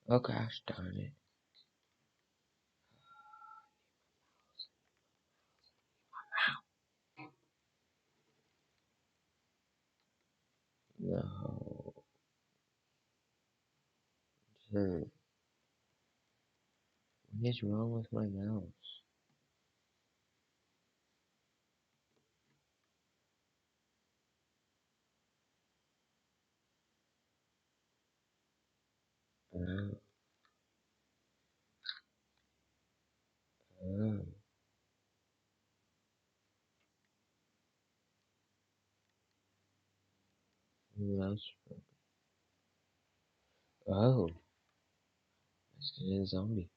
Oh gosh darn it. No. What is wrong with my mouse? Oh, oh, mouse. Oh, let's get a zombie.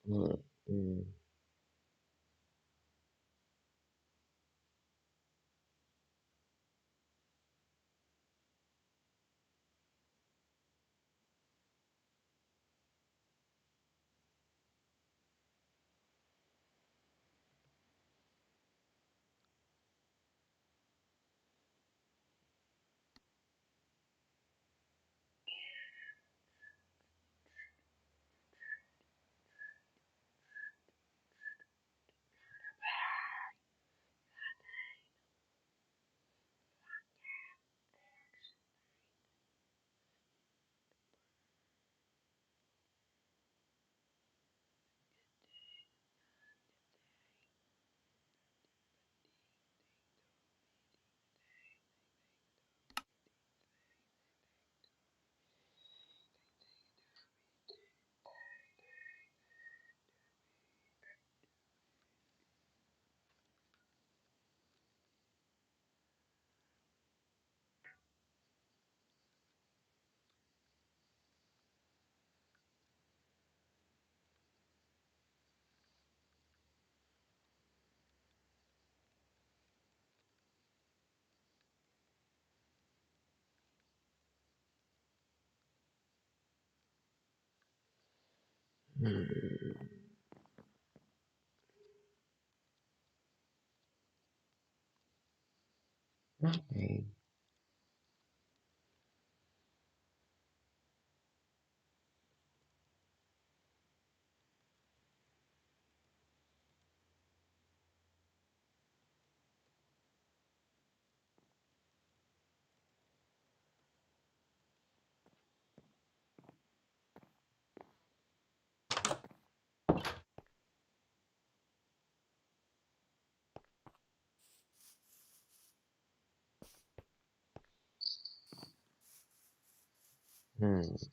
Mm, mm. Hmm. Okay. Hmm.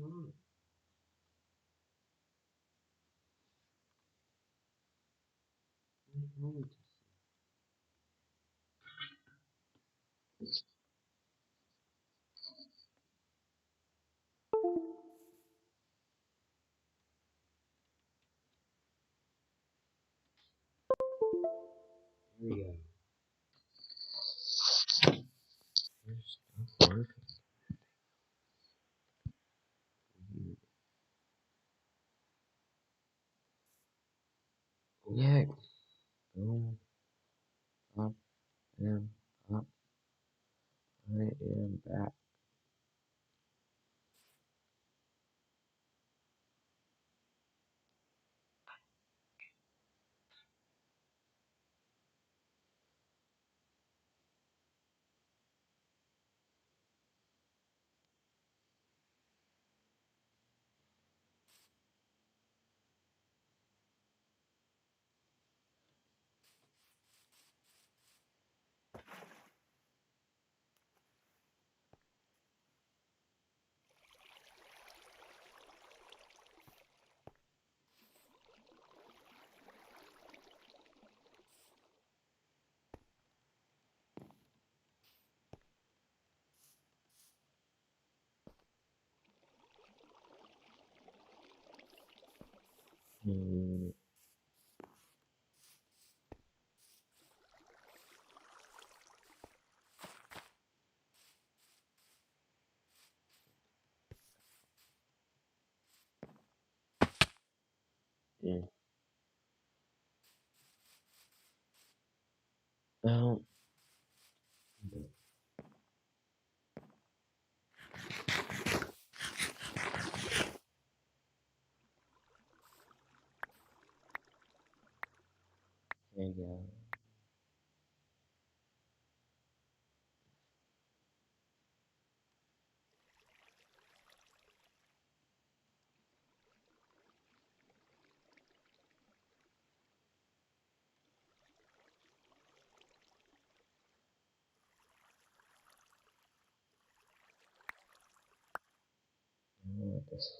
wrong? What's wrong with this? Here we go. There's stuff working. Yeah. Boom. Up and up. I am back. Mm, yeah. Well, there you go. I don't know what this.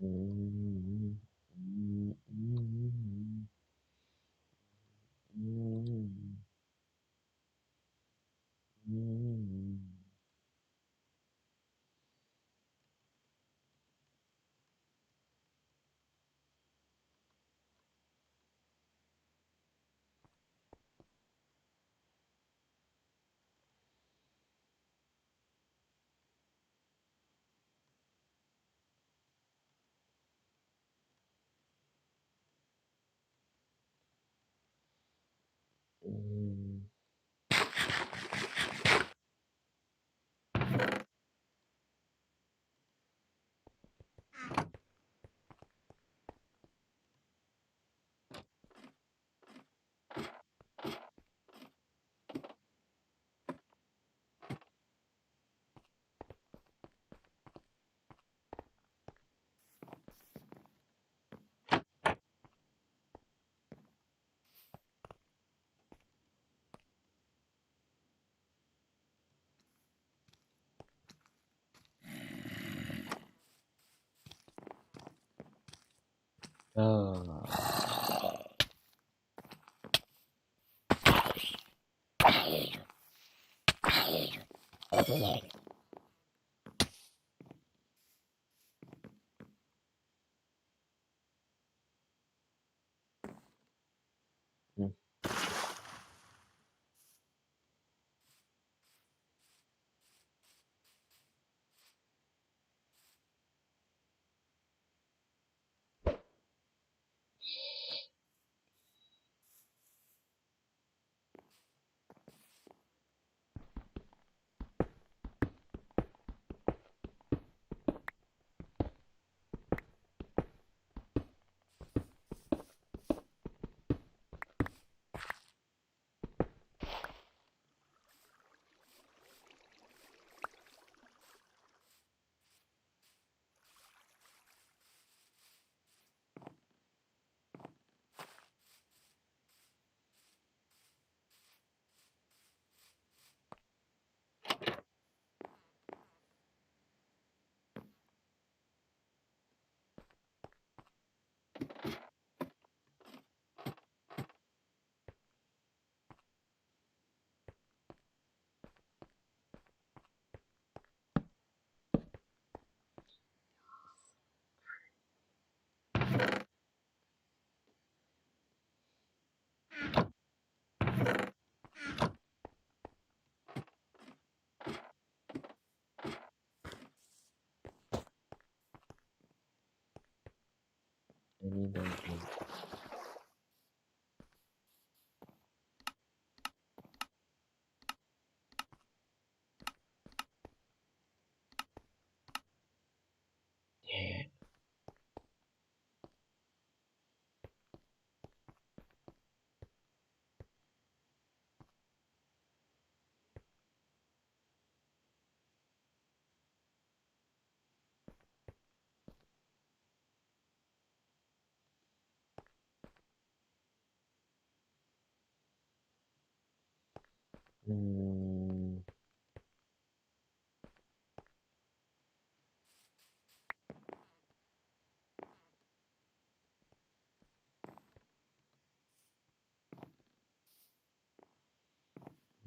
Mm, mm, mm, mm, mm. Oh. Mm. I need that one. Yeah. Mm.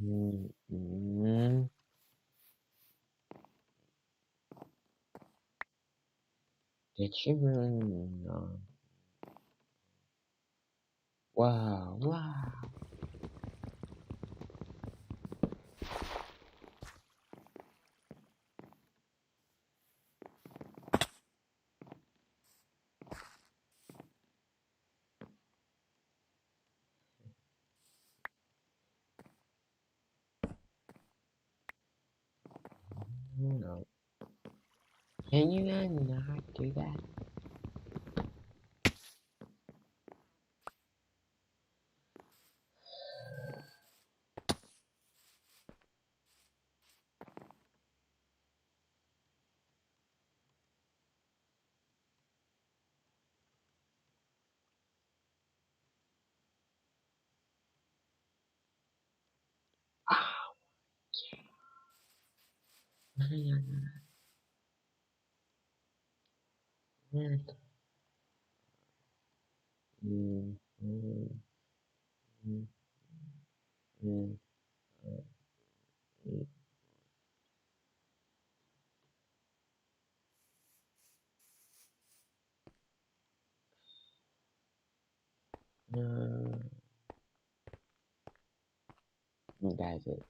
Mm. Mm. Did you really know? Wow, wow. No. Can you not do that? Ah, mm, mm, mm, mm, mm, mm, no. That's it.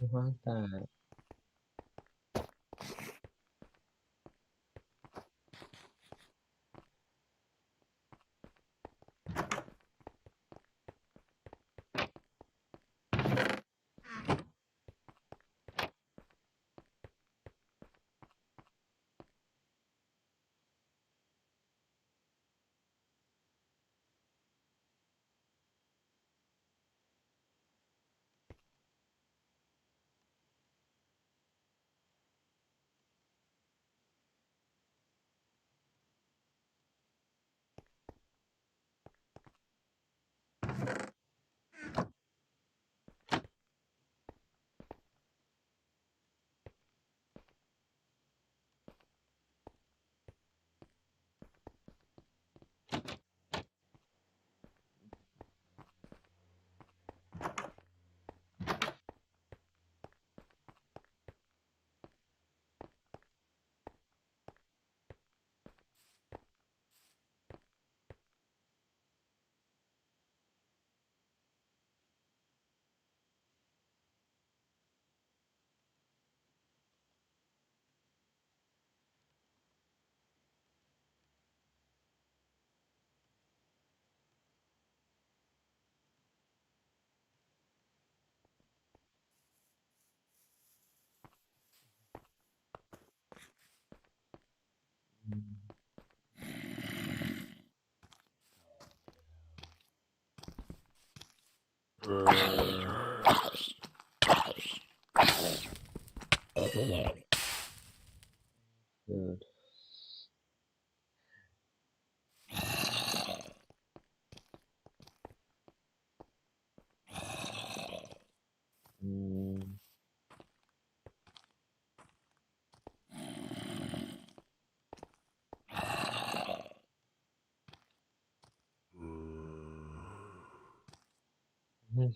Hóa ta. Good. Mm. Mhm.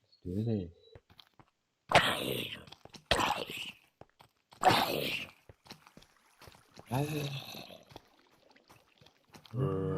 Let's do this. Tiger. Oh.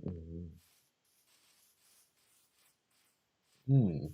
Mm. Hmm.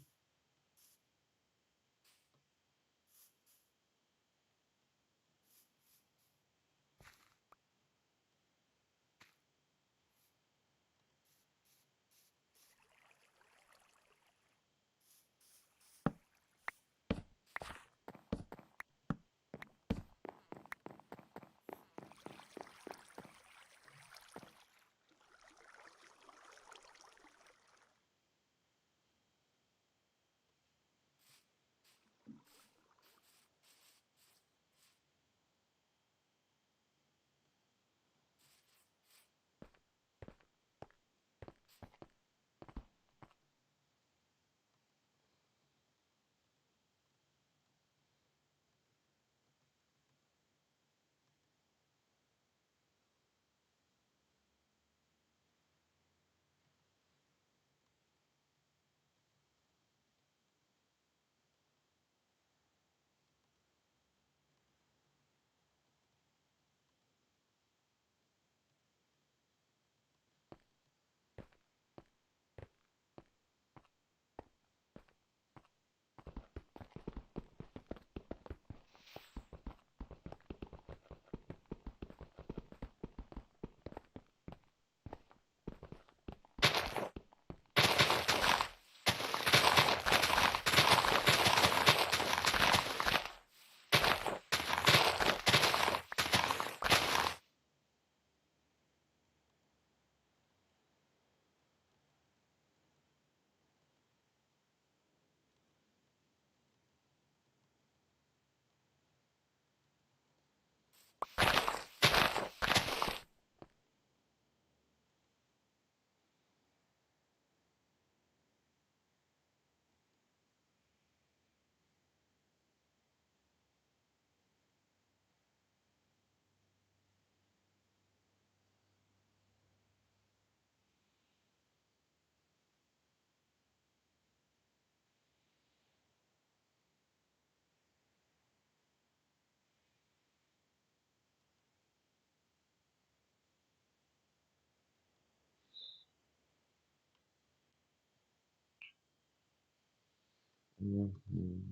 Mhm.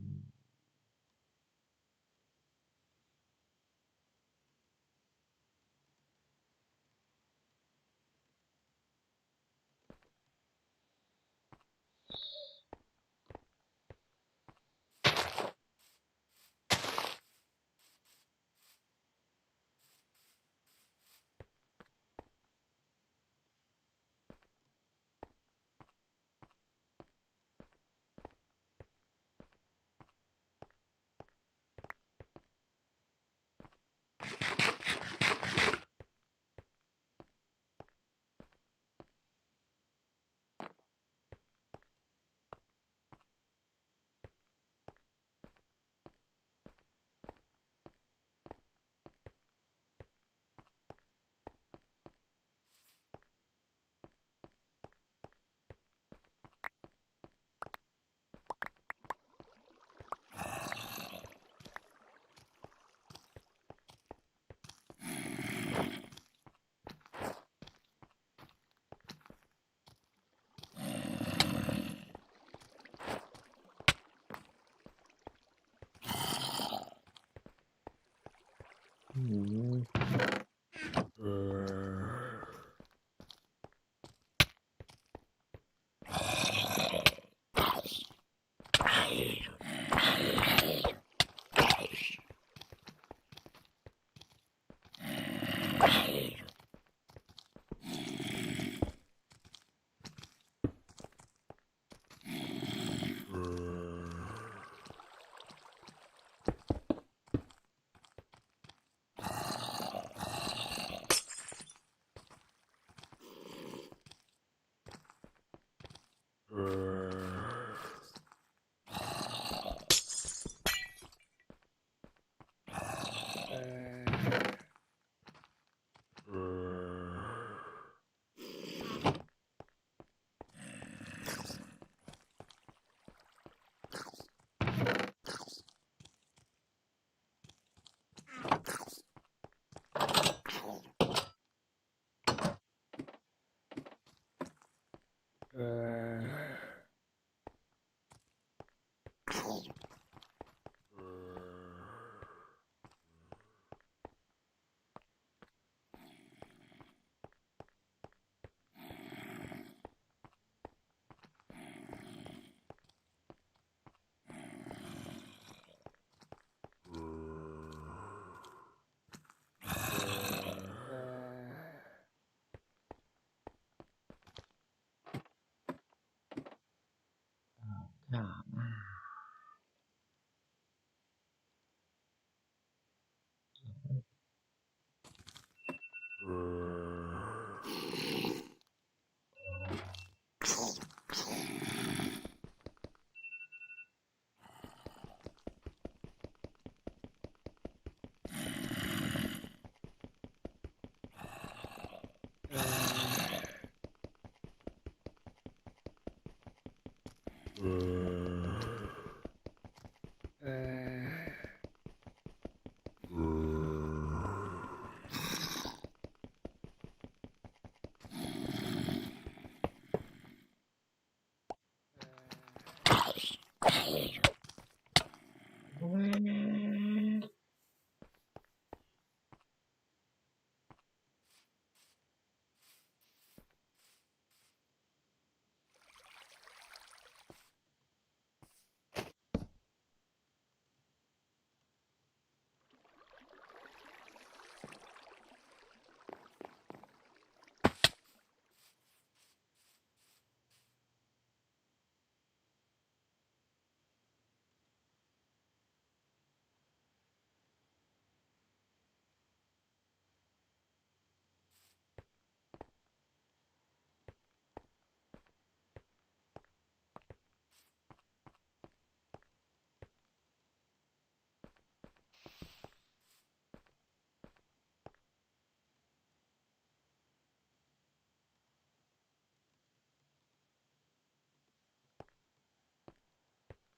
Mhm.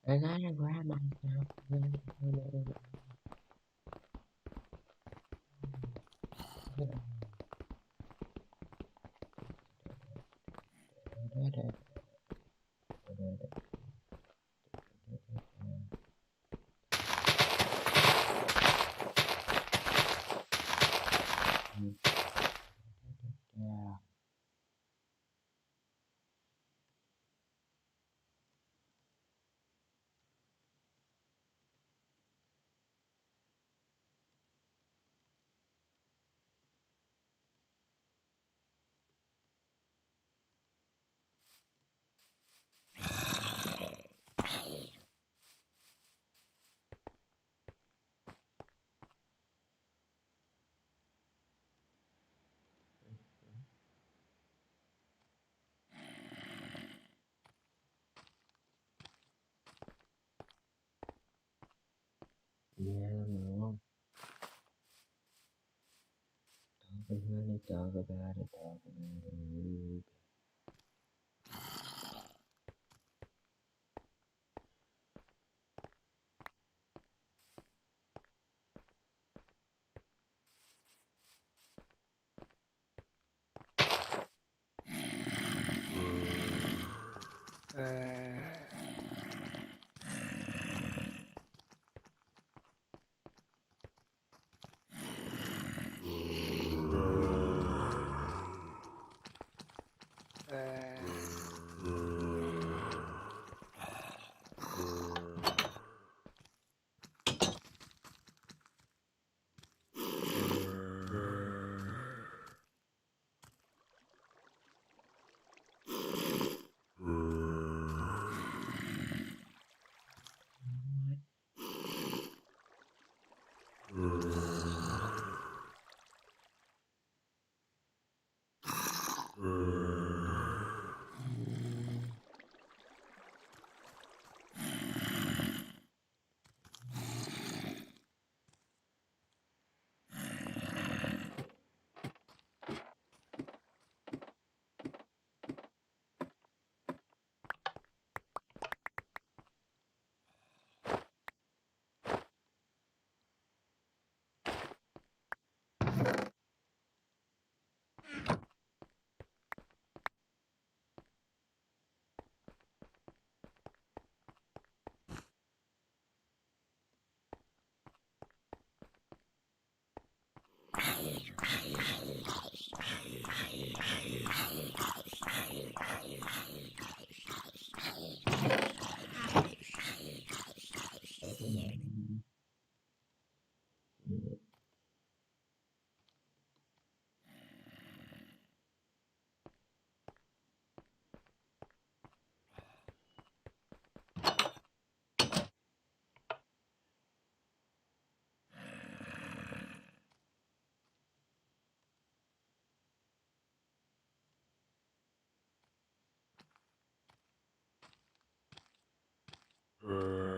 I gotta grab myself. Yeah, no. Talk about it, talk about it, talk about it. Oh.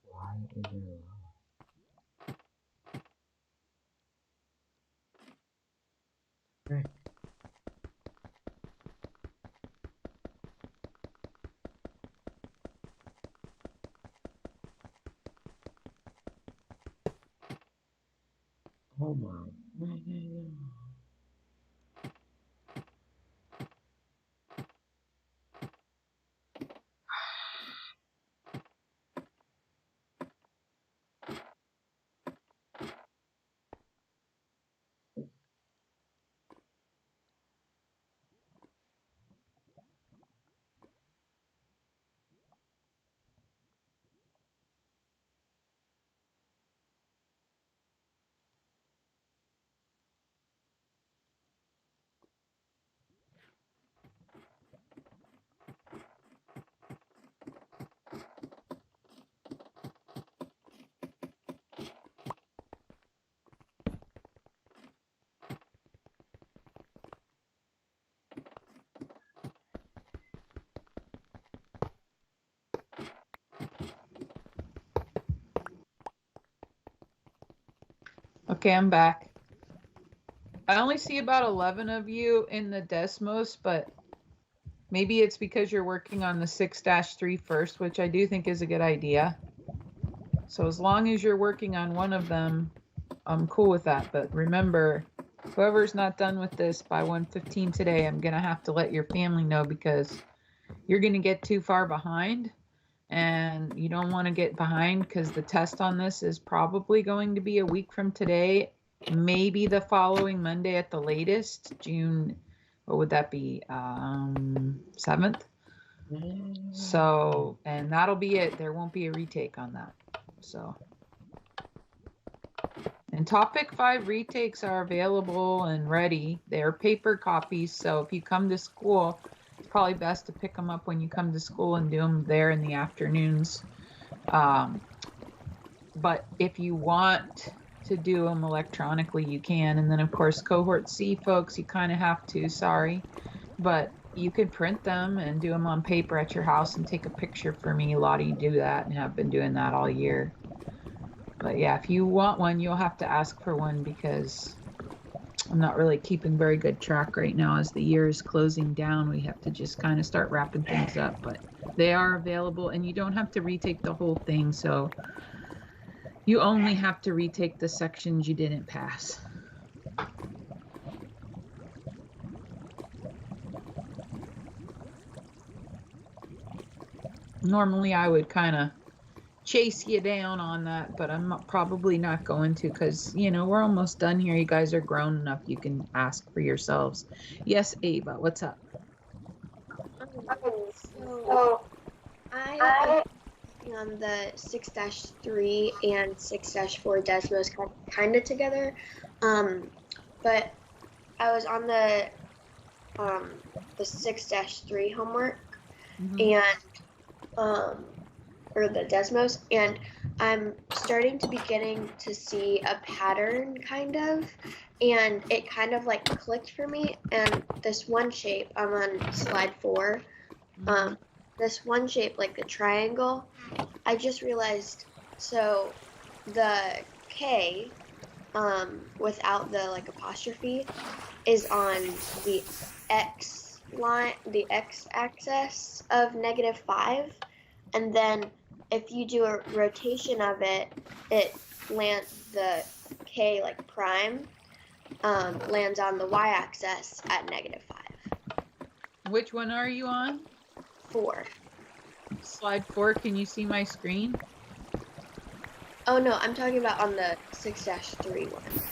Why is it allowed? Frick. Oh my. No, no, no. Okay, I'm back. I only see about 11 of you in the Desmos, but maybe it's because you're working on the 6-3 first, which I do think is a good idea. So as long as you're working on one of them, I'm cool with that. But remember, whoever's not done with this by 1:15 today, I'm going to have to let your family know because you're going to get too far behind. And you don't want to get behind because the test on this is probably going to be a week from today, maybe the following Monday at the latest, June, what would that be, 7th? So, and that'll be it. There won't be a retake on that. So, and topic 5 retakes are available and ready. They're paper copies. So if you come to school, it's probably best to pick them up when you come to school and do them there in the afternoons. But if you want to do them electronically, you can. And then of course, cohort C folks, you kind of have to, sorry, but you could print them and do them on paper at your house and take a picture for me. A lot of you do that and have been doing that all year. But yeah, if you want one, you'll have to ask for one because I'm not really keeping very good track right now. As the year is closing down, we have to just kind of start wrapping things up. But they are available and you don't have to retake the whole thing. So you only have to retake the sections you didn't pass. Normally I would kind of chase you down on that, but I'm probably not going to because, you know, we're almost done here. You guys are grown enough. You can ask for yourselves. Yes, Ava, what's up? So I am on the 6-3 and 6-4 Desmos kind of together, but I was on the 6-3 homework and or the Desmos, and I'm starting to beginning to see a pattern kind of, and it kind of like clicked for me. And this one shape, I'm on slide 4, this one shape, like the triangle, I just realized, so the K, without the like apostrophe, is on the X line, the X axis of -5, and then if you do a rotation of it, it lands, the K like prime, lands on the Y axis at -5. Which one are you on? 4. Slide 4. Can you see my screen? Oh no, I'm talking about on the 6-3 one.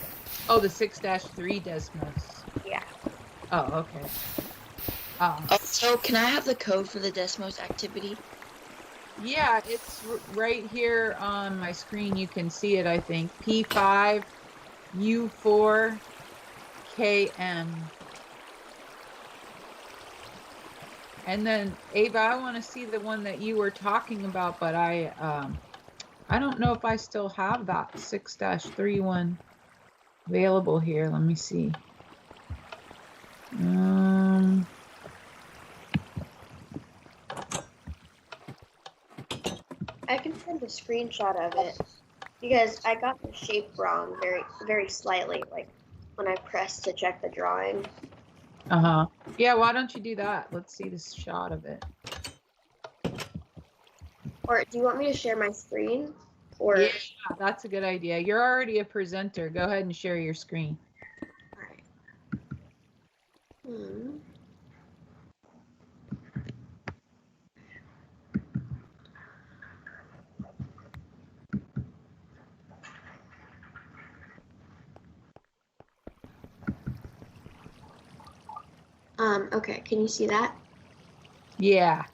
Oh, the 6-3 Desmos. Yeah. Oh, okay. Also, can I have the code for the Desmos activity? Yeah, it's right here on my screen. You can see it, I think. P5 U4 KM. And then Ava, I want to see the one that you were talking about, but I don't know if I still have that 6-3 one available here. Let me see. I can send a screenshot of it because I got the shape wrong very, very slightly, like when I pressed to check the drawing. Yeah, why don't you do that? Let's see this shot of it. Or do you want me to share my screen? Or yeah, that's a good idea. You're already a presenter. Go ahead and share your screen. All right. Okay, can you see that? Yeah.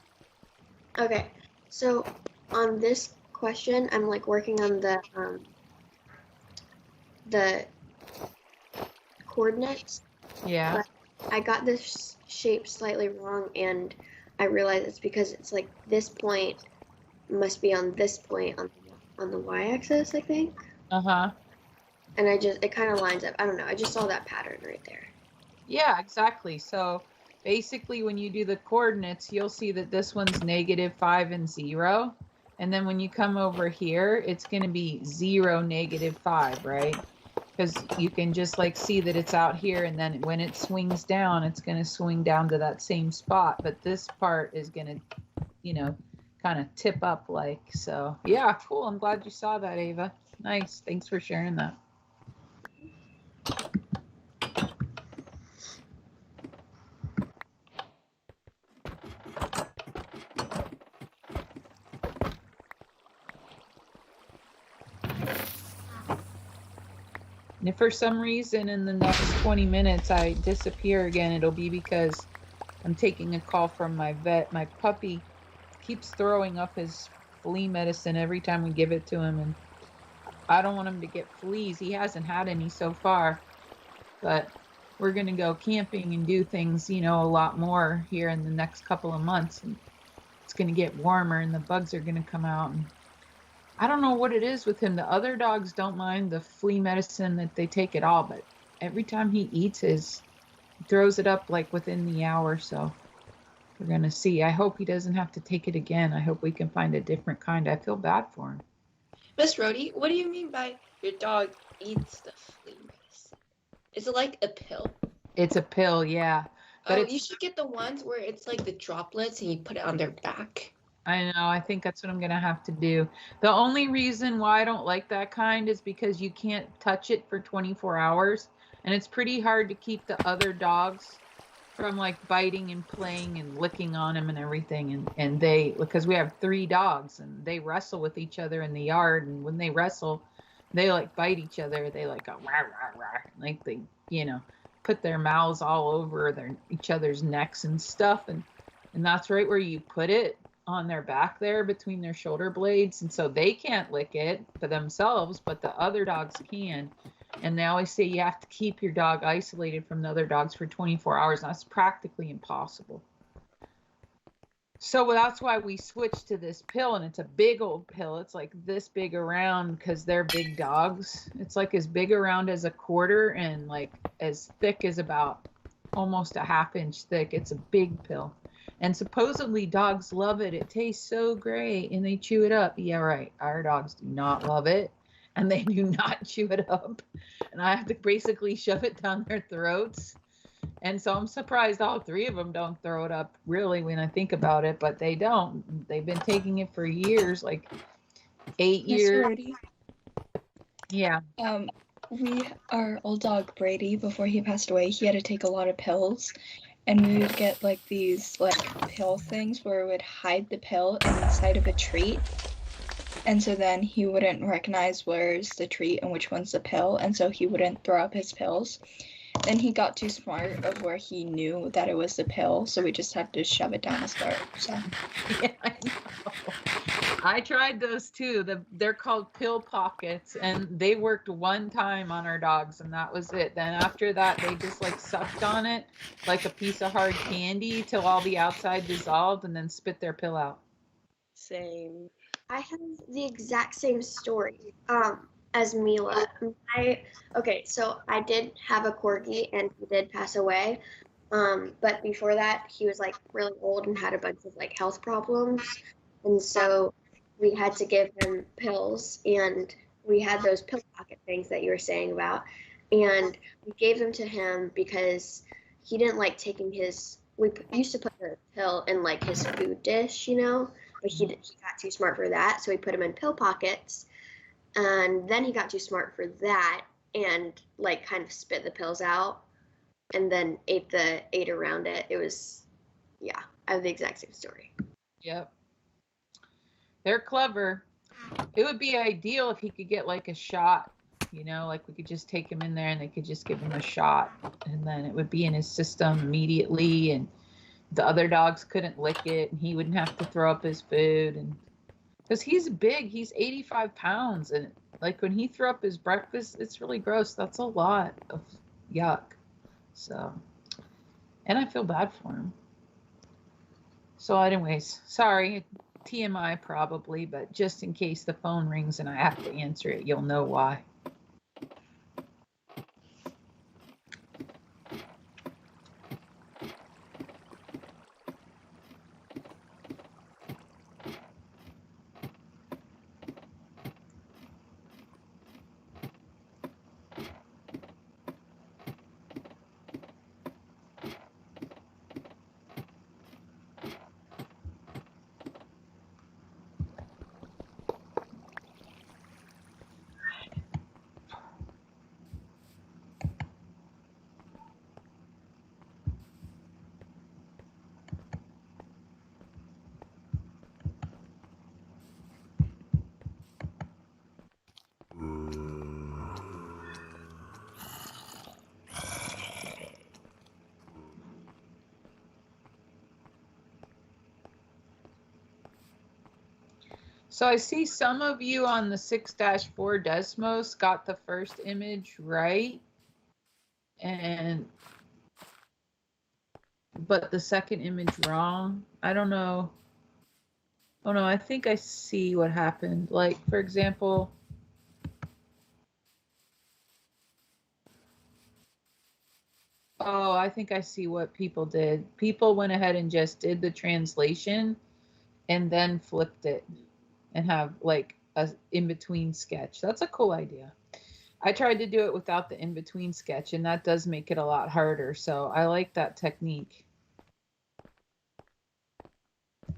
Okay, so on this question, I'm like working on the coordinates. Yeah. But I got this shape slightly wrong, and I realized it's because it's like this point must be on this point on the y-axis, I think. And it kind of lines up. I don't know. I just saw that pattern right there. Yeah, exactly. So basically when you do the coordinates, you'll see that this one's -5 and 0. And then when you come over here, it's going to be 0, -5, right? because you can just like see that it's out here, and then when it swings down, it's going to swing down to that same spot. But this part is going to, you know, kind of tip up like so. Yeah, cool. I'm glad you saw that, Ava. Nice. Thanks for sharing that. And if for some reason in the next 20 minutes I disappear again, it'll be because I'm taking a call from my vet. My puppy keeps throwing up his flea medicine every time we give it to him, and I don't want him to get fleas. He hasn't had any so far, but we're going to go camping and do things, you know, a lot more here in the next couple of months. And it's going to get warmer and the bugs are going to come out. And I don't know what it is with him. The other dogs don't mind the flea medicine that they take at all, but every time he eats his, he throws it up like within the hour. So we're going to see. I hope he doesn't have to take it again. I hope we can find a different kind. I feel bad for him. Miss Rhodey, what do you mean by your dog eats the flea medicine? Is it like a pill? It's a pill, yeah. But you should get the ones where it's like the droplets and you put it on their back. I know. I think that's what I'm going to have to do. The only reason why I don't like that kind is because you can't touch it for 24 hours. And it's pretty hard to keep the other dogs from like biting and playing and licking on him and everything. And they, because we have 3 dogs and they wrestle with each other in the yard. And when they wrestle, they like bite each other. They like go rah, rah, rah. Like they, you know, put their mouths all over each other's necks and stuff. And that's right where you put it, on their back there between their shoulder blades. And so they can't lick it for themselves, but the other dogs can. And they always say you have to keep your dog isolated from the other dogs for 24 hours. And that's practically impossible. So that's why we switched to this pill, and it's a big old pill. It's like this big around because they're big dogs. It's like as big around as a quarter and like as thick as about almost a ½ inch thick. It's a big pill. And supposedly dogs love it. It tastes so great and they chew it up. Yeah, right. Our dogs do not love it and they do not chew it up. And I have to basically shove it down their throats. And so I'm surprised all 3 of them don't throw it up really when I think about it, but they don't. They've been taking it for years, like 8 years. Brady. Yeah. Our old dog Brady, before he passed away, he had to take a lot of pills. And we would get like these like pill things where it would hide the pill inside of a treat. And so then he wouldn't recognize where's the treat and which one's the pill. And so he wouldn't throw up his pills. Then he got too smart of where he knew that it was the pill. So we just had to shove it down his throat. So. Yeah, I know. I tried those too. They're called pill pockets, and they worked one time on our dogs, and that was it. Then after that, they just like sucked on it like a piece of hard candy till all the outside dissolved, and then spit their pill out. Same. I have the exact same story as Mila. So I did have a corgi, and he did pass away. But before that, he was like really old and had a bunch of like health problems, and so we had to give him pills, and we had those pill pocket things that you were saying about, and we gave them to him because he didn't like taking we used to put the pill in like his food dish, you know, but he got too smart for that, so we put him in pill pockets, and then he got too smart for that and like kind of spit the pills out and then ate around it. It was, yeah, I have the exact same story. Yep. They're clever. It would be ideal if he could get like a shot, you know, like we could just take him in there and they could just give him a shot, and then it would be in his system immediately, and the other dogs couldn't lick it, and he wouldn't have to throw up his food. And because he's big, he's 85 pounds, and like when he threw up his breakfast, it's really gross. That's a lot of yuck. So, and I feel bad for him. So anyways, sorry, TMI probably, but just in case the phone rings and I have to answer it, you'll know why. So I see some of you on the 6-4 Desmos got the first image right, but the second image wrong. I don't know. Oh no, I think I see what happened. Like, for example, oh, I think I see what people did. People went ahead and just did the translation and then flipped it and have like a in-between sketch. That's a cool idea. I tried to do it without the in-between sketch, and that does make it a lot harder. So I like that technique. I'm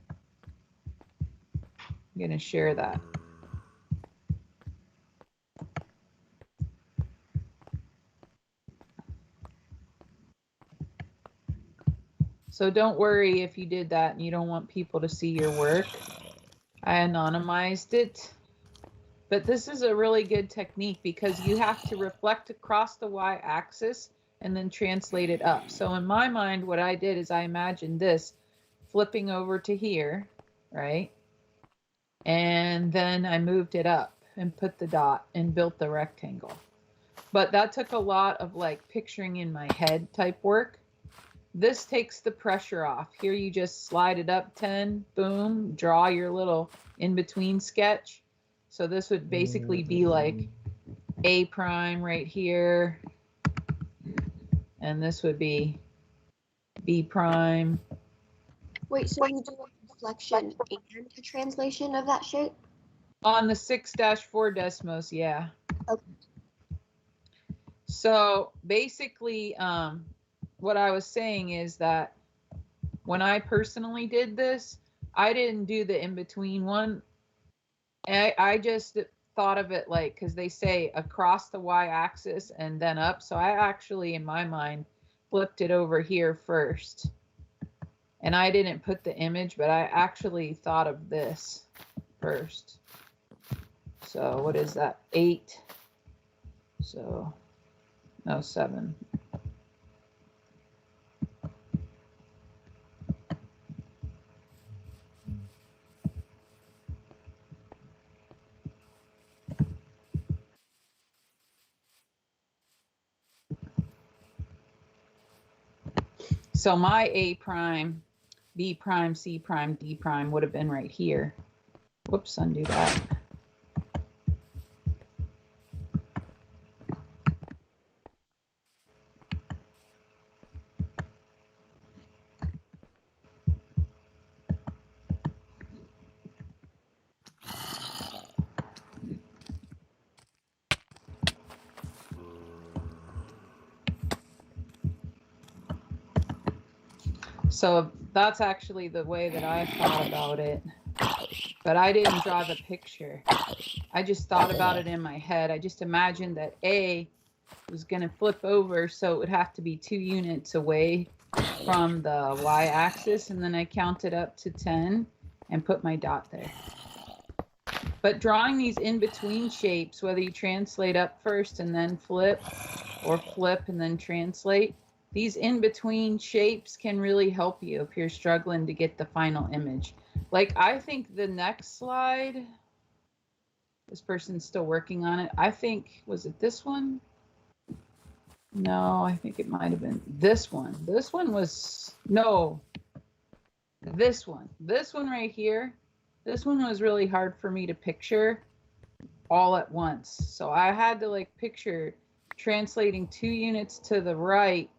going to share that. So don't worry if you did that and you don't want people to see your work. I anonymized it. But this is a really good technique because you have to reflect across the y-axis and then translate it up. So in my mind, what I did is I imagined this flipping over to here, right? And then I moved it up and put the dot and built the rectangle. But that took a lot of like picturing in my head type work. This takes the pressure off. Here you just slide it up 10, boom, draw your little in-between sketch. So this would basically be like A prime right here. And this would be B prime. Wait, so you do a reflection and a translation of that shape? On the 6-4 Desmos, yeah. Okay. So basically, what I was saying is that when I personally did this, I didn't do the in-between one. I just thought of it like, because they say across the y-axis and then up. So I actually, in my mind, flipped it over here first. And I didn't put the image, but I actually thought of this first. So what is that? 8. So, no, 7. So my A prime, B prime, C prime, D prime would have been right here. Whoops, undo that. So that's actually the way that I thought about it. But I didn't draw the picture. I just thought about it in my head. I just imagined that A was going to flip over, so it would have to be 2 units away from the y-axis, and then I counted up to 10 and put my dot there. But drawing these in-between shapes, whether you translate up first and then flip, or flip and then translate, these in-between shapes can really help you if you're struggling to get the final image. Like, I think the next slide, this person's still working on it. I think, was it this one? No, I think it might have been this one. This one was, no, this one. This one right here. This one was really hard for me to picture all at once. So I had to like picture translating 2 units to the right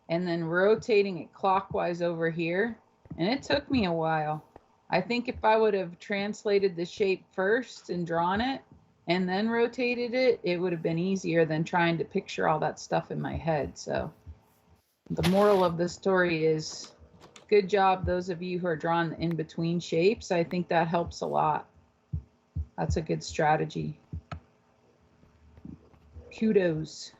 and then rotating it clockwise over here. And it took me a while. I think if I would have translated the shape first and drawn it and then rotated it, it would have been easier than trying to picture all that stuff in my head. So the moral of the story is, good job, those of you who are drawing the in-between shapes. I think that helps a lot. That's a good strategy. Kudos.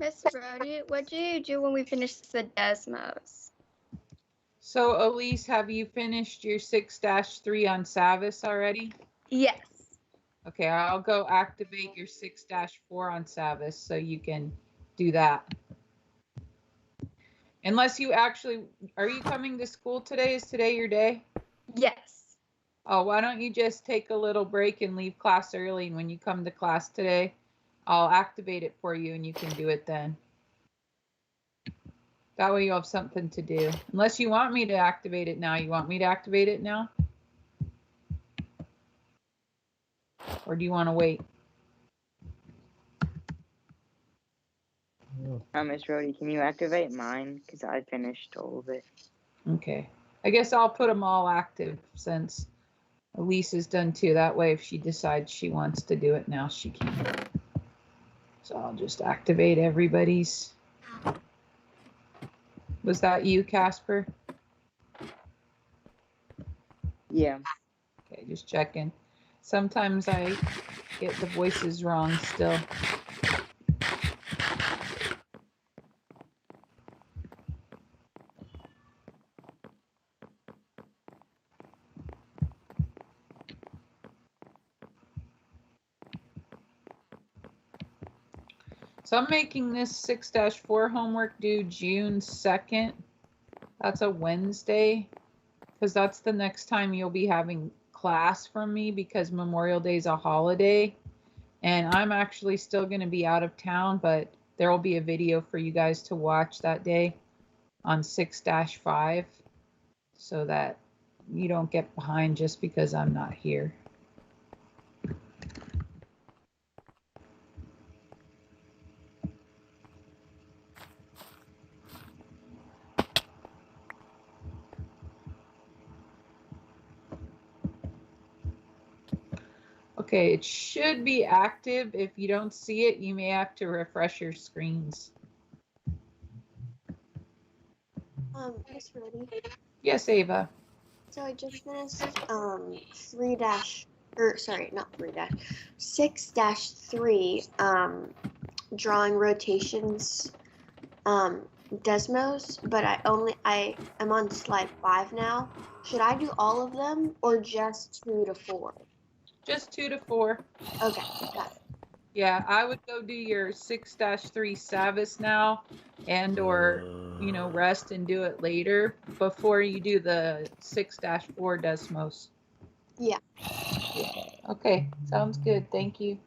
Miss Brody, what do you do when we finish the Desmos? So Elise, have you finished your 6-3 on Savis already? Yes. Okay, I'll go activate your 6-4 on Savis so you can do that. Unless you actually, are you coming to school today? Is today your day? Yes. Oh, why don't you just take a little break and leave class early, and when you come to class today, I'll activate it for you and you can do it then. That way you'll have something to do. Unless you want me to activate it now. You want me to activate it now? Or do you want to wait? Miss Rhodey, can you activate mine? Because I finished all of it. Okay. I guess I'll put them all active since Elise is done too. That way if she decides she wants to do it now, she can. So I'll just activate everybody's. Was that you, Casper? Yeah. Okay, just checking. Sometimes I get the voices wrong still. So I'm making this 6-4 homework due June 2nd. That's a Wednesday, because that's the next time you'll be having class from me, because Memorial Day is a holiday. And I'm actually still going to be out of town, but there will be a video for you guys to watch that day on 6-5 so that you don't get behind just because I'm not here. Okay, it should be active. If you don't see it, you may have to refresh your screens. Miss Rhodey. Yes, Ava. So I just finished 6-3 drawing rotations Desmos, but I am on slide 5 now. Should I do all of them or just 2 to 4? Just 2 to 4. Okay, got it. Yeah, I would go do your 6-3 Savis now, and or rest and do it later before you do the 6-4 Desmos. Yeah. Okay, sounds good. Thank you.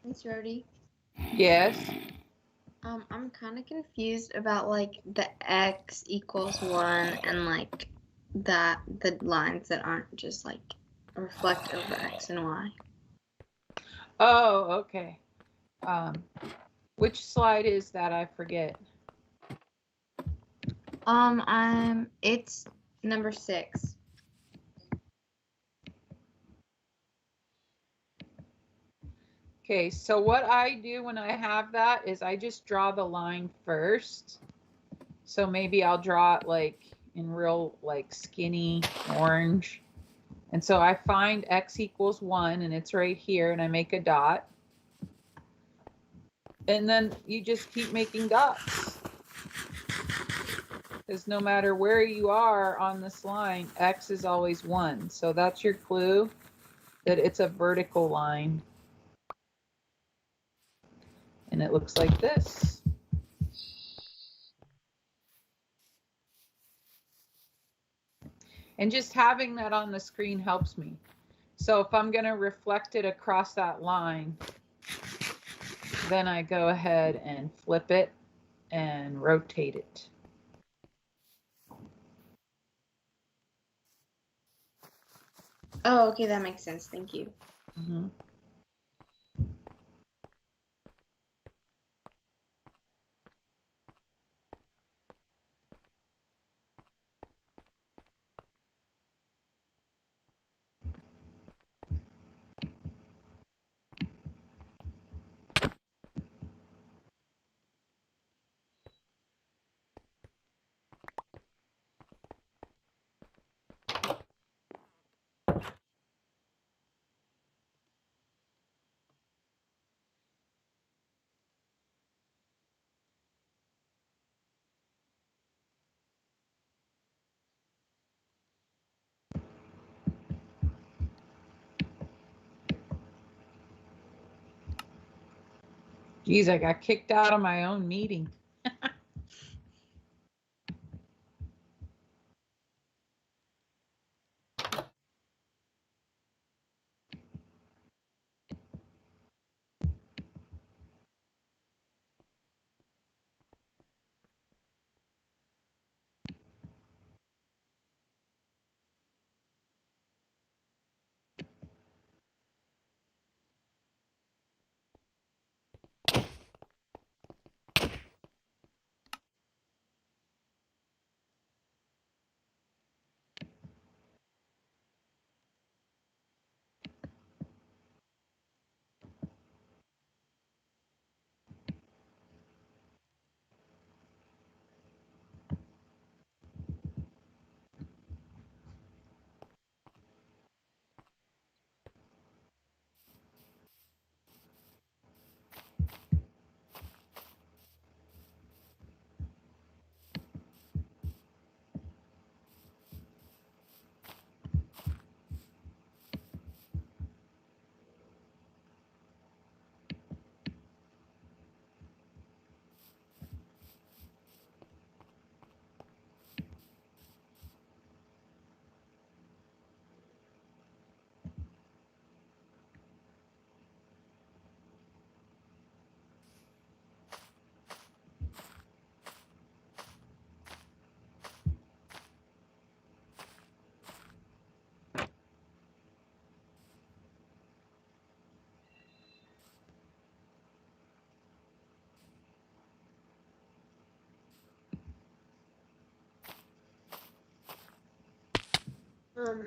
Miss Rhodey, Yes. I'm kind of confused about like the x equals 1 and like the lines that aren't just like reflect over x and y. Oh, okay. Which slide is that? I forget. It's number 6. Okay, so what I do when I have that is I just draw the line first. So maybe I'll draw it like in real like skinny orange, And so I find x equals 1, and it's right here, and I make a dot. And then you just keep making dots. Because no matter where you are on this line, x is always 1. So that's your clue that it's a vertical line. And it looks like this. And just having that on the screen helps me. So if I'm going to reflect it across that line, then I go ahead and flip it and rotate it. Oh, okay, that makes sense. Thank you. Mhm. Geez, I got kicked out of my own meeting.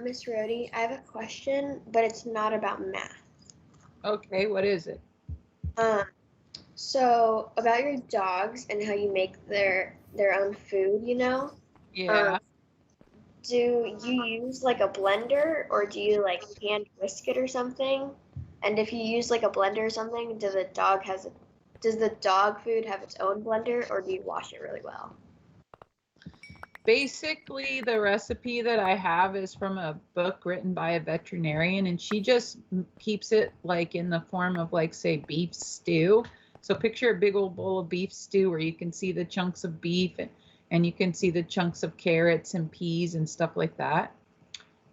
Miss Rhodey, I have a question, but it's not about math. Okay, what is it? So about your dogs and how you make their own food, you know? Yeah. Do you use like a blender or do you like hand whisk it or something? And if you use like a blender or something, does the dog food have its own blender or do you wash it really well? Basically, the recipe that I have is from a book written by a veterinarian, and she just keeps it like in the form of like, say, beef stew. So picture a big old bowl of beef stew where you can see the chunks of beef and you can see the chunks of carrots and peas and stuff like that.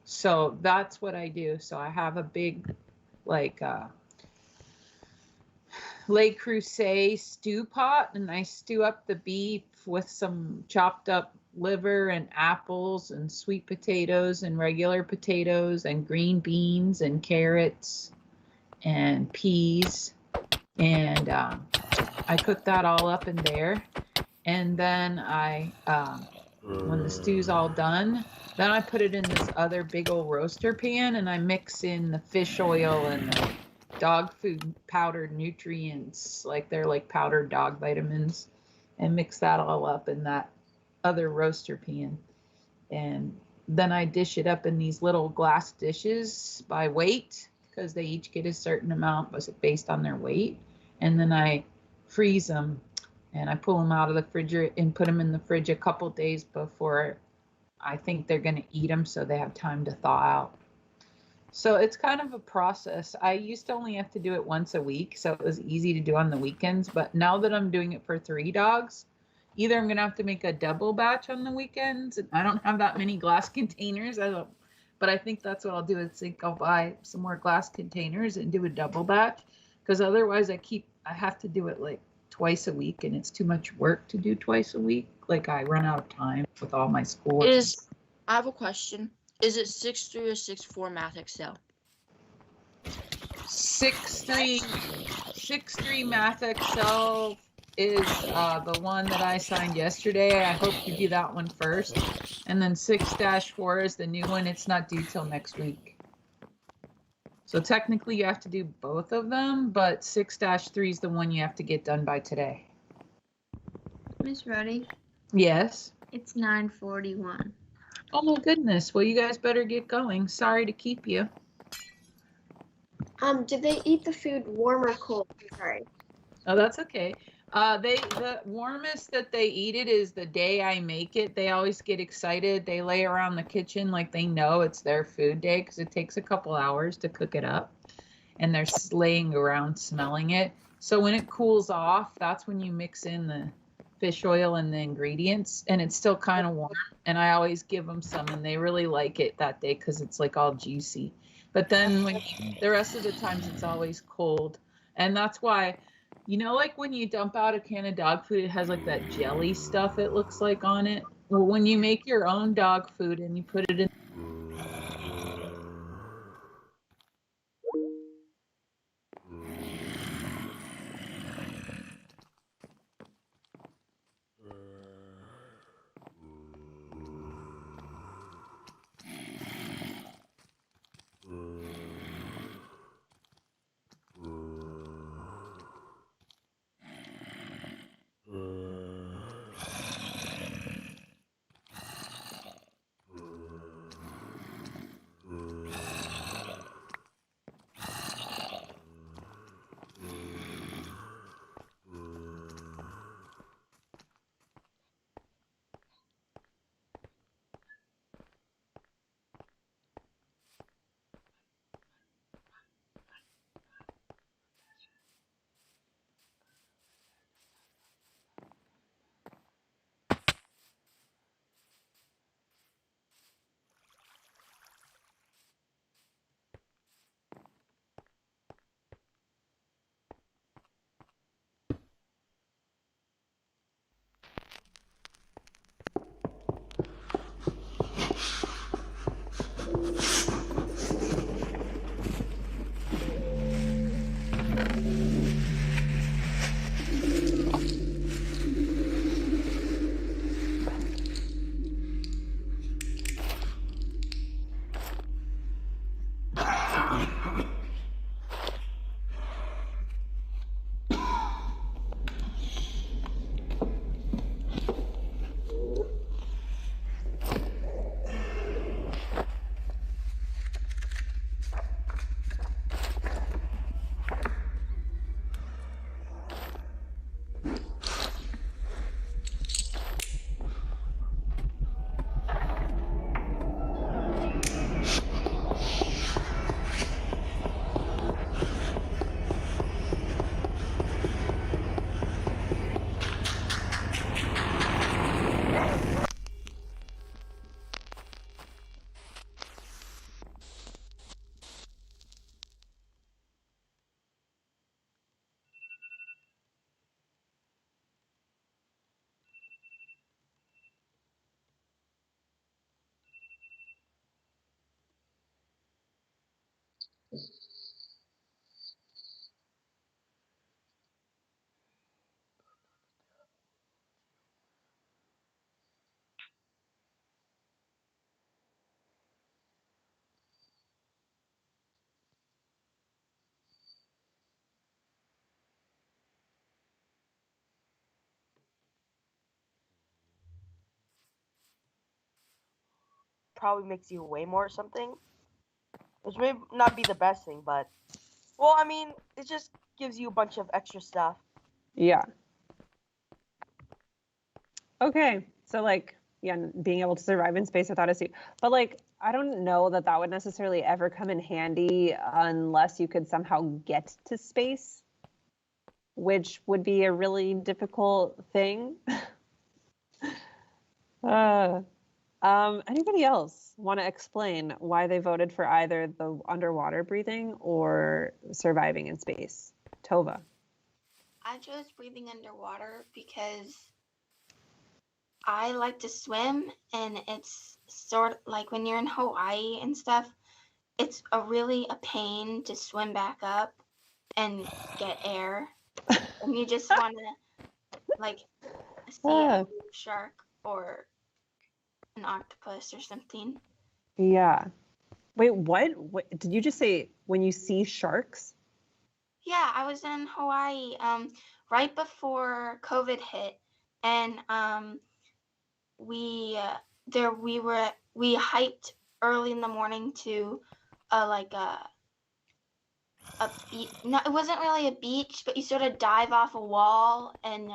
So that's what I do. So I have a big like Le Creuset stew pot, and I stew up the beef with some chopped up liver and apples and sweet potatoes and regular potatoes and green beans and carrots and peas. And I cook that all up in there. And then when the stew's all done, then I put it in this other big old roaster pan and I mix in the fish oil and the dog food powdered nutrients, like they're like powdered dog vitamins, and mix that all up in that other roaster pan. And then I dish it up in these little glass dishes by weight because they each get a certain amount based on their weight. And then I freeze them and I pull them out of the refrigerator and put them in the fridge a couple days before I think they're going to eat them so they have time to thaw out. So it's kind of a process. I used to only have to do it once a week, so it was easy to do on the weekends. But now that I'm doing it for 3 dogs, either I'm going to have to make a double batch on the weekends. And I don't have that many glass containers. But I think that's what I'll do. I think I'll buy some more glass containers and do a double batch because otherwise I have to do it like twice a week and it's too much work to do twice a week. Like I run out of time with all my school. I have a question. Is it 6.3 or 6.4 Math Excel? 6.3 Math Excel is the one that I signed yesterday. I hope you do that one first. And then 6-4 is the new one. It's not due till next week. So technically you have to do both of them, but 6-3 is the one you have to get done by today. Miss Ruddy, Yes. it's 9:41. Oh my goodness. Well, you guys better get going. Sorry to keep you. Did they eat the food warm or cold? Sorry. Oh, that's okay. The warmest that they eat it is the day I make it. They always get excited. They lay around the kitchen like they know it's their food day because it takes a couple hours to cook it up. And they're laying around smelling it. So when it cools off, that's when you mix in the fish oil and the ingredients. And it's still kind of warm. And I always give them some and they really like it that day because it's like all juicy. But then the rest of the times it's always cold. And that's why, like when you dump out a can of dog food, it has like that jelly stuff it looks like on it. Well, when you make your own dog food and you put it in probably makes you weigh more or something. Which may not be the best thing, but well, I mean, it just gives you a bunch of extra stuff. Yeah. Okay. So like, yeah, being able to survive in space without a suit. But like, I don't know that that would necessarily ever come in handy unless you could somehow get to space, which would be a really difficult thing. Anybody else want to explain why they voted for either the underwater breathing or surviving in space? Tova. I chose breathing underwater because I like to swim, and it's sort of like when you're in Hawaii and stuff, it's really a pain to swim back up and get air. And you just want to like see a shark or an octopus or something. Yeah. Wait, what? Did you just say when you see sharks? Yeah, I was in Hawaii right before COVID hit, and we hiked early in the morning to a beach. No, it wasn't really a beach, but you sort of dive off a wall and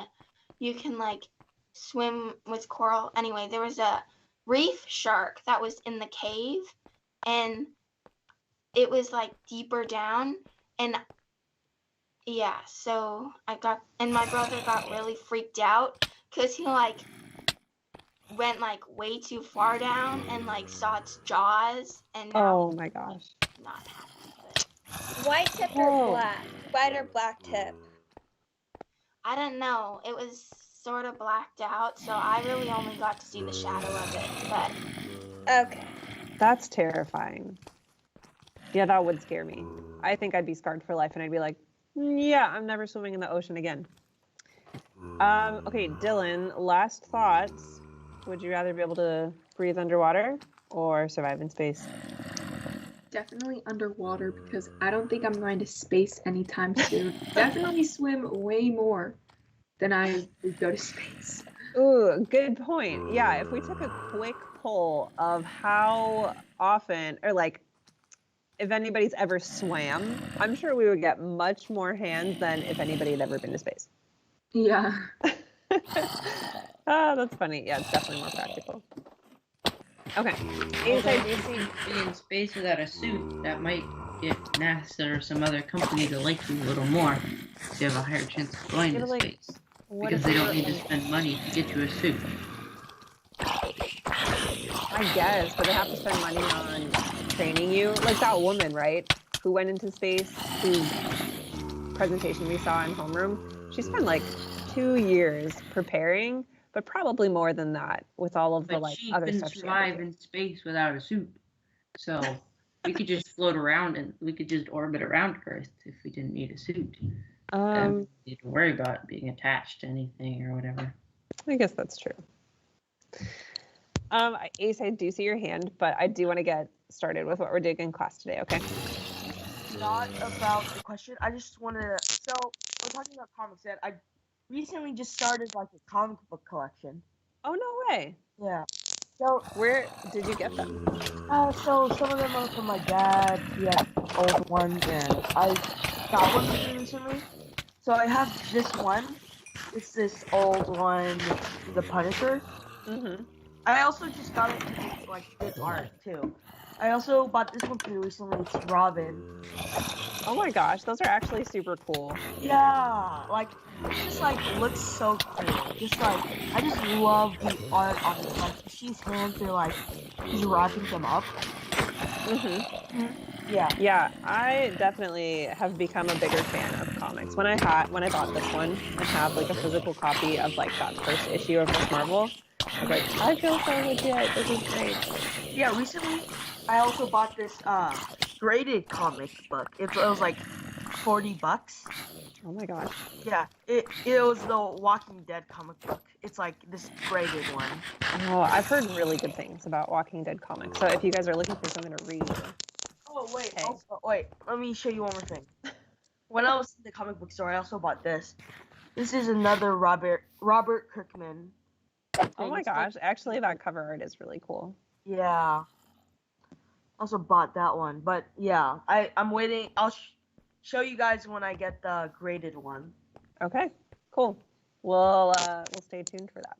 you can like swim with coral. Anyway, there was a reef shark that was in the cave, and it was like deeper down, and yeah, so my brother got really freaked out because he like went like way too far down and like saw its jaws, and now Oh my gosh. not happy. White tip or black? White or black tip? I don't know. It was sort of blacked out, so I really only got to see the shadow of it. But okay, that's terrifying. Yeah, that would scare me. I think I'd be scarred for life, and I'd be like, yeah, I'm never swimming in the ocean again. Okay, Dylan, last thoughts. Would you rather be able to breathe underwater or survive in space? Definitely underwater, because I don't think I'm going to space anytime soon. Definitely swim way more than I would go to space. Ooh, good point. Yeah, if we took a quick poll of how often, or like, if anybody's ever swam, I'm sure we would get much more hands than if anybody had ever been to space. Yeah. Oh, that's funny. Yeah, it's definitely more practical. Okay. Although if you be in space without a suit, that might get NASA or some other company to like you a little more. So you have a higher chance of going to space. Because they don't need to spend money to get you a suit. I guess, but they have to spend money on training you. Like that woman, right? Who went into space, whose presentation we saw in homeroom. She spent like 2 years preparing, but probably more than that with all of the like other stuff. She couldn't survive in space without a suit. So we could just float around and we could just orbit around Earth if we didn't need a suit. We didn't need to worry about being attached to anything or whatever. I guess that's true. Ace, I do see your hand, but I do want to get started with what we're doing in class today, okay? Not about the question. I just wanted to. So we're talking about comics, and I recently just started like a comic book collection. Oh no way! Yeah. So where did you get them? So some of them are from my dad. He had old ones, and I got one really recently. So I have this one. It's this old one, The Punisher. Mm-hmm. I also just got it because it's like good art too. I also bought this one pretty recently. It's Robin. Oh my gosh, those are actually super cool. Yeah, like it just like looks so cool. Just like I just love the art on it. Like she's hands are like he's wrapping them up. Mm-hmm. Yeah. Yeah, I definitely have become a bigger fan of comics. When I bought this one and have like a physical copy of like that first issue of Miss Marvel, I was like, I feel so legit. This is great. Yeah, recently I also bought this graded comic book. It was like $40. Oh my gosh. Yeah, it was the Walking Dead comic book. It's like this graded one. Oh, I've heard really good things about Walking Dead comics. So if you guys are looking for something to read. Oh wait, also, wait, let me show you one more thing. When I was in the comic book store, I also bought this. This is another Robert Kirkman. Oh my gosh, actually that cover art is really cool. Yeah. also bought that one. But yeah, I'm waiting. I'll show you guys when I get the graded one. Okay, cool. We'll stay tuned for that.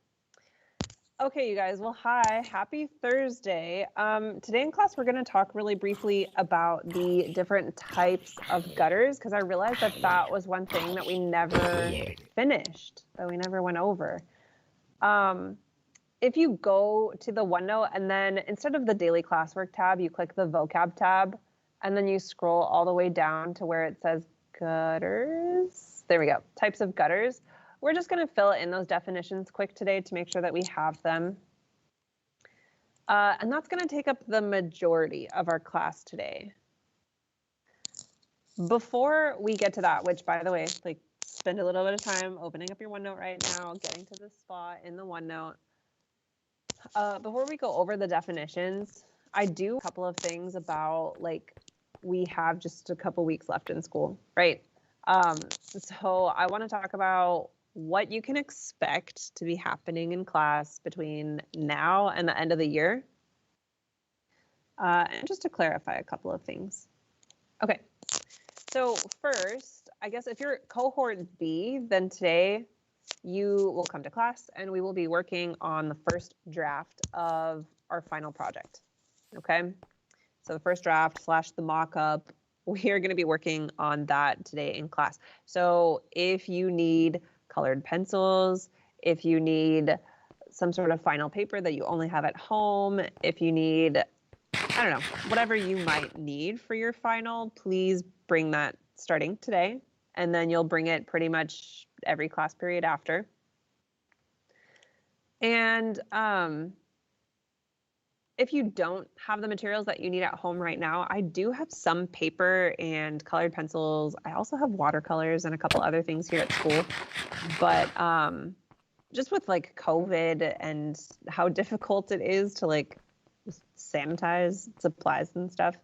Okay, you guys. Well, hi, happy Thursday. Today in class, we're going to talk really briefly about the different types of gutters, because I realized that that was one thing that we never finished, that we never went over. If you go to the OneNote and then instead of the daily classwork tab, you click the vocab tab, and then you scroll all the way down to where it says gutters. There we go, types of gutters. We're just going to fill in those definitions quick today to make sure that we have them. And that's going to take up the majority of our class today. Before we get to that, which by the way, like spend a little bit of time opening up your OneNote right now, getting to this spot in the OneNote. Before we go over the definitions, I do a couple of things about like we have just a couple weeks left in school, right? So I want to talk about what you can expect to be happening in class between now and the end of the year. And just to clarify a couple of things. Okay, so first, I guess if you're cohort B, then today you will come to class and we will be working on the first draft of our final project, okay? So the first draft / the mock-up, we are gonna be working on that today in class. So if you need colored pencils, if you need some sort of final paper that you only have at home, if you need, I don't know, whatever you might need for your final, please bring that starting today. And then you'll bring it pretty much every class period after. And if you don't have the materials that you need at home right now, I do have some paper and colored pencils. I also have watercolors and a couple other things here at school. But just with like COVID and how difficult it is to like sanitize supplies and stuff,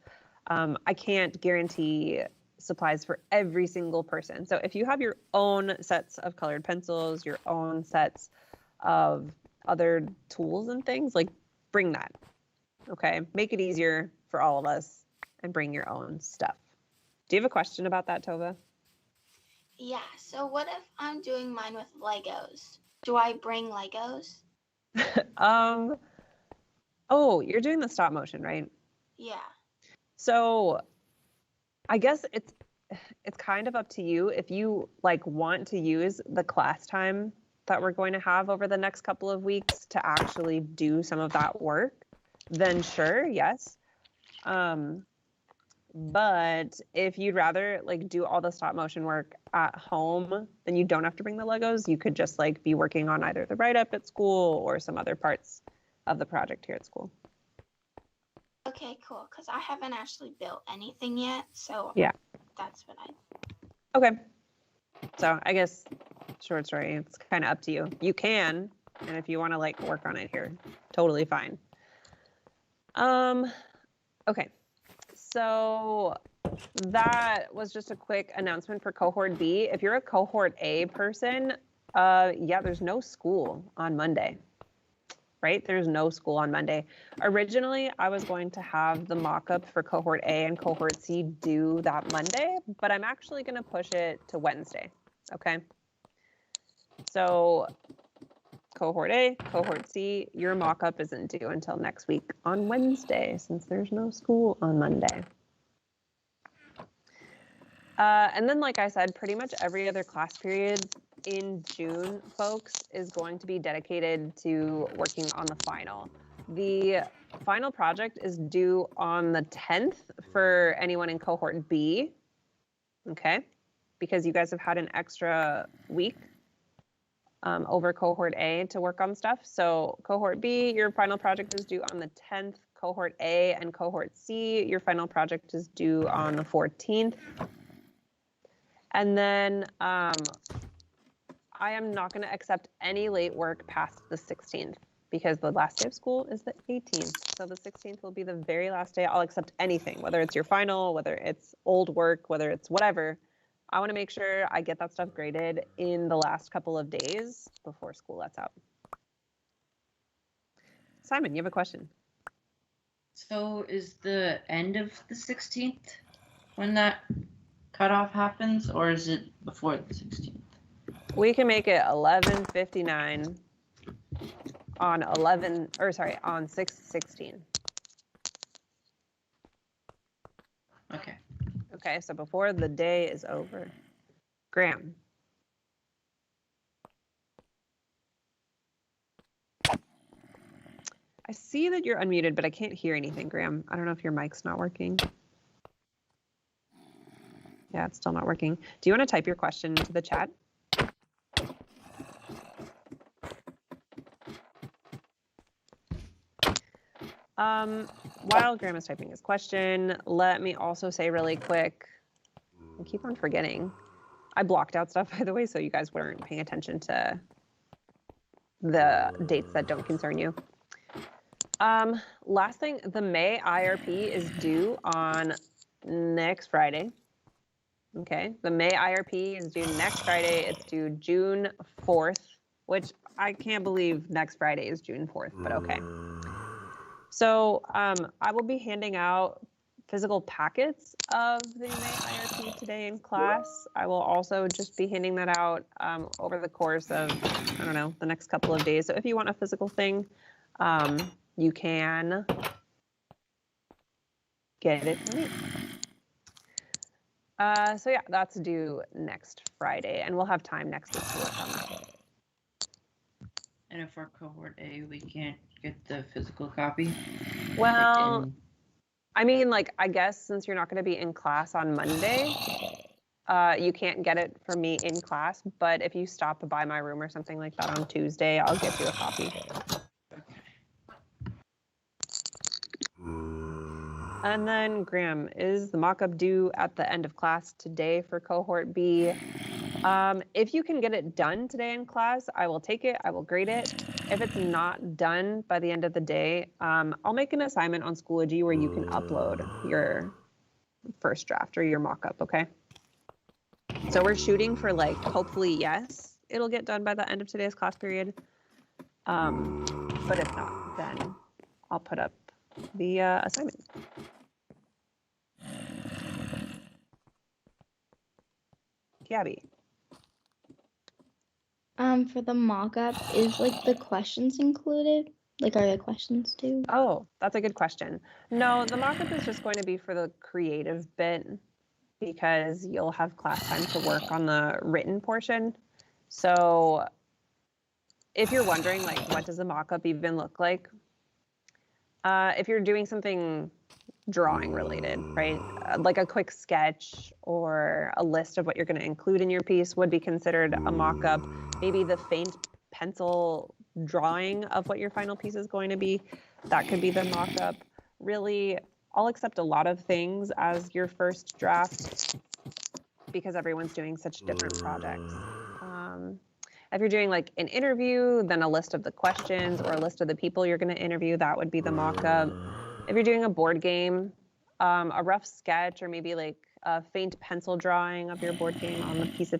I can't guarantee supplies for every single person. So if you have your own sets of colored pencils, your own sets of other tools and things, like bring that. Okay, make it easier for all of us and bring your own stuff. Do you have a question about that, Tova? Yeah, so what if I'm doing mine with Legos? Do I bring Legos? Oh, you're doing the stop motion, right? Yeah. So I guess it's kind of up to you. If you like want to use the class time that we're going to have over the next couple of weeks to actually do some of that work, then sure, yes. But if you'd rather like do all the stop motion work at home, then you don't have to bring the Legos. You could just like be working on either the write-up at school or some other parts of the project here at school. Okay, cool, because I haven't actually built anything yet, so yeah, that's what I... Okay. So I guess short story, it's kind of up to you. You can, and if you want to like work on it here, totally fine. Okay, so that was just a quick announcement for cohort B. If you're a cohort A person, yeah, there's no school on Monday, right? There's no school on Monday. Originally, I was going to have the mock-up for cohort A and cohort C due that Monday, but I'm actually going to push it to Wednesday, okay? So cohort A, cohort C, your mock-up isn't due until next week on Wednesday since there's no school on Monday. And then, like I said, pretty much every other class period in June, folks, is going to be dedicated to working on the final. The final project is due on the 10th for anyone in cohort B, okay? Because you guys have had an extra week over cohort A to work on stuff. So cohort B, your final project is due on the 10th. Cohort A and cohort C, your final project is due on the 14th. And then I am not going to accept any late work past the 16th because the last day of school is the 18th. So the 16th will be the very last day I'll accept anything, whether it's your final, whether it's old work, whether it's whatever. I want to make sure I get that stuff graded in the last couple of days before school lets out. Simon, you have a question? So is the end of the 16th when that cutoff happens, or is it before the 16th? We can make it 11:59 on 6/16. Okay. Okay, so before the day is over. Graham. I see that you're unmuted, but I can't hear anything, Graham. I don't know if your mic's not working. Yeah, it's still not working. Do you want to type your question into the chat? While Graham is typing his question, let me also say really quick, I keep on forgetting. I blocked out stuff, by the way, so you guys weren't paying attention to the dates that don't concern you. Last thing, the May IRP is due on next Friday. Okay, the May IRP is due next Friday. It's due June 4th, which I can't believe next Friday is June 4th, but okay. So I will be handing out physical packets of the May IRP today in class. I will also just be handing that out over the course of, I don't know, the next couple of days. So if you want a physical thing, you can get it from me. So yeah, that's due next Friday, and we'll have time next week to work on that. And if we're cohort A, we can't get the physical copy? Well, I mean, like, I guess since you're not going to be in class on Monday, you can't get it from me in class, but if you stop by my room or something like that on Tuesday, I'll get you a copy. And then, Graham, is the mock-up due at the end of class today for cohort B? If you can get it done today in class, I will take it, I will grade it. If it's not done by the end of the day, I'll make an assignment on Schoology where you can upload your first draft or your mock-up, okay? So we're shooting for, like, hopefully, yes, it'll get done by the end of today's class period. But if not, then I'll put up the assignment. Gabby. For the mock-up, is like the questions included? Like, are the questions too? Oh, that's a good question. No, the mock-up is just going to be for the creative bit because you'll have class time to work on the written portion. So if you're wondering, like, what does a mock-up even look like? If you're doing something drawing related, right? Like a quick sketch or a list of what you're going to include in your piece would be considered a mock-up. Maybe the faint pencil drawing of what your final piece is going to be, that could be the mock-up. Really, I'll accept a lot of things as your first draft because everyone's doing such different projects. If you're doing like an interview, then a list of the questions or a list of the people you're going to interview, that would be the mock-up. If you're doing a board game, a rough sketch or maybe like a faint pencil drawing of your board game on the piece of paper